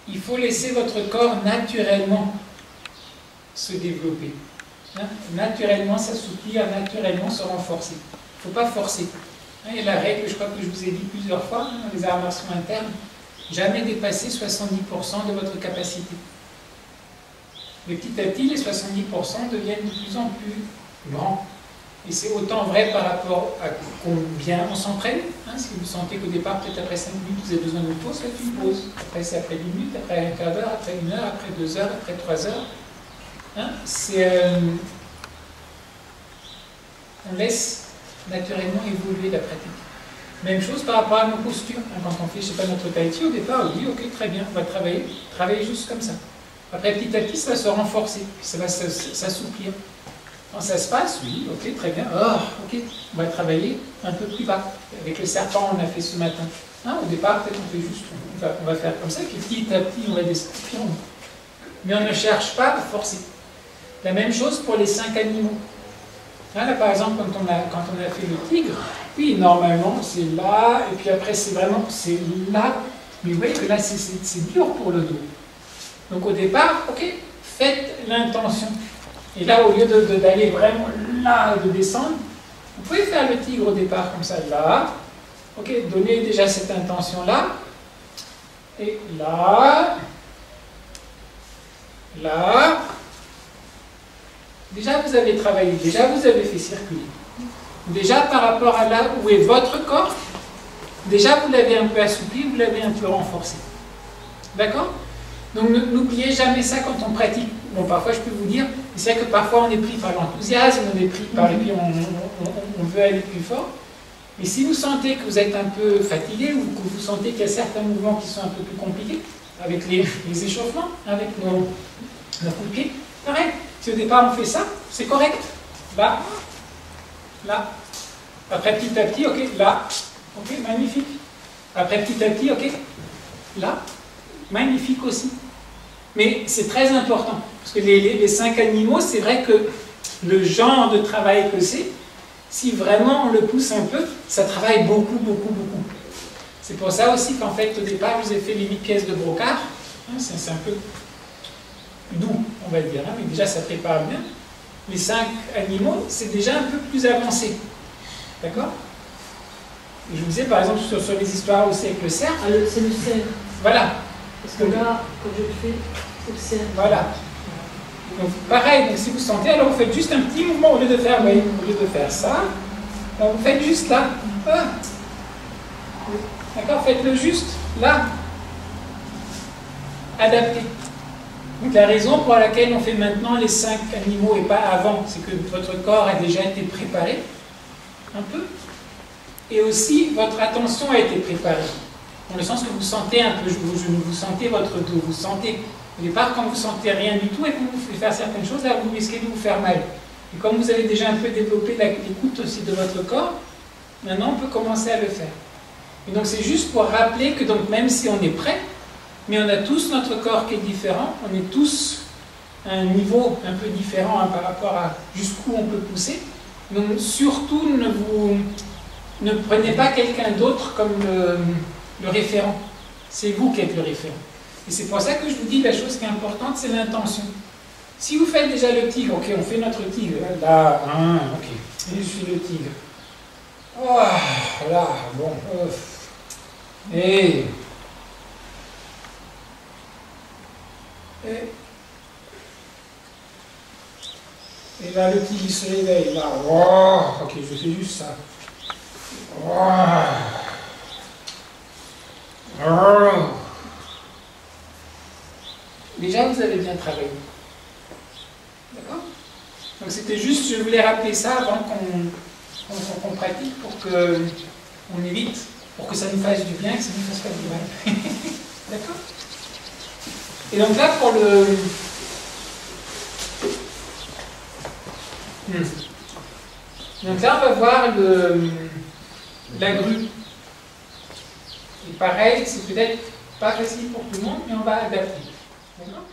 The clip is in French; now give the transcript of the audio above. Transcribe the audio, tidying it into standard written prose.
il faut laisser votre corps naturellement se développer. Hein? Naturellement s'assouplir, naturellement se renforcer. Il ne faut pas forcer. Hein, et la règle, je crois que je vous ai dit plusieurs fois, hein, dans les arts martiaux internes, jamais dépasser 70% de votre capacité. Mais petit à petit, les 70% deviennent de plus en plus grands. Et c'est autant vrai par rapport à combien on s'entraîne. Hein, si vous sentez qu'au départ, peut-être après 5 minutes, vous avez besoin d'une pause, faites une pause. Après, c'est après 10 minutes, après un quart d'heure, après 1 heure, après 2 heures, après 3 heures. Hein, on laisse naturellement évoluer la pratique. Même chose par rapport à nos postures. Hein, quand on fait, je sais pas, notre tai chi, au départ, on dit, ok, très bien, on va travailler juste comme ça. Après, petit à petit, ça va se renforcer, ça va s'assouplir. Quand ça se passe, oui, ok, très bien. Oh, ok, on va travailler un peu plus bas. Avec le serpent, on a fait ce matin. Hein, au départ, peut-être on fait juste, on va faire comme ça, puis petit à petit, on va descendre. Mais on ne cherche pas à forcer. La même chose pour les 5 animaux. Hein, là, par exemple, quand on a fait le tigre, oui, normalement, c'est là, et puis après, c'est là. Mais vous voyez que là, c'est dur pour le dos. Donc au départ, ok, faites l'intention. Et là, au lieu d'aller vraiment là, de descendre, vous pouvez faire le tigre au départ, comme ça, là. Ok, donnez déjà cette intention-là. Et là. Là. Déjà, vous avez travaillé. Déjà, vous avez fait circuler. Déjà, par rapport à là où est votre corps, déjà, vous l'avez un peu assoupli, vous l'avez un peu renforcé. D'accord ? Donc, n'oubliez jamais ça quand on pratique. Bon, parfois, je peux vous dire, c'est vrai que parfois, on est pris par l'enthousiasme, on est pris par... Et puis, on veut aller plus fort. Mais si vous sentez que vous êtes un peu fatigué, ou que vous sentez qu'il y a certains mouvements qui sont un peu plus compliqués, avec les échauffements, avec nos coups de pied, pareil. Si au départ, on fait ça, c'est correct. Là, là. Après, petit à petit, ok, là. Ok, magnifique. Après, petit à petit, ok, là. Magnifique aussi. Mais c'est très important. Parce que les 5 animaux, c'est vrai que le genre de travail que c'est, si vraiment on le pousse un peu, ça travaille beaucoup, beaucoup, beaucoup. C'est pour ça aussi qu'en fait, au départ, je vous ai fait les 8 pièces de brocart. C'est un peu doux, on va dire. Hein, mais déjà, ça prépare bien. Les 5 animaux, c'est déjà un peu plus avancé. D'accord? Et je vous disais, par exemple, sur les histoires aussi avec le cerf. Ah, c'est le cerf. Voilà. Parce que là, quand je le fais, c'est le cerf. Voilà. Donc, pareil, donc si vous sentez, alors vous faites juste un petit mouvement au lieu de faire, oui, au lieu de faire ça. Alors vous faites juste là. Ah. D'accord? Faites-le juste là. Adapté. Donc la raison pour laquelle on fait maintenant les 5 animaux et pas avant, c'est que votre corps a déjà été préparé, un peu, et aussi votre attention a été préparée. Dans le sens que vous sentez un peu vos genoux, vous sentez votre dos, vous sentez, au départ, quand vous ne sentez rien du tout et que vous voulez faire certaines choses, là, vous risquez de vous faire mal. Et comme vous avez déjà un peu développé l'écoute aussi de votre corps, maintenant on peut commencer à le faire. Et donc c'est juste pour rappeler que donc, même si on est prêt, mais on a tous notre corps qui est différent, on est tous à un niveau un peu différent hein, par rapport à jusqu'où on peut pousser. Donc surtout, ne prenez pas quelqu'un d'autre comme le référent. C'est vous qui êtes le référent. Et c'est pour ça que je vous dis la chose qui est importante, c'est l'intention. Si vous faites déjà le tigre, ok, on fait notre tigre, là, hein, ok, et je suis le tigre. Oh, là, bon, et là, le tigre il se réveille, là, oh, ok, je fais juste ça. Oh. Oh. Déjà, vous avez bien travaillé. D'accord? Donc, c'était juste, je voulais rappeler ça avant qu'on pratique pour qu'on évite, pour que ça nous fasse du bien et que ça ne nous fasse pas du mal. D'accord? Et donc là, pour le... Donc là, on va voir la grue. Et pareil, c'est peut-être pas facile pour tout le monde, mais on va adapter. D'accord ?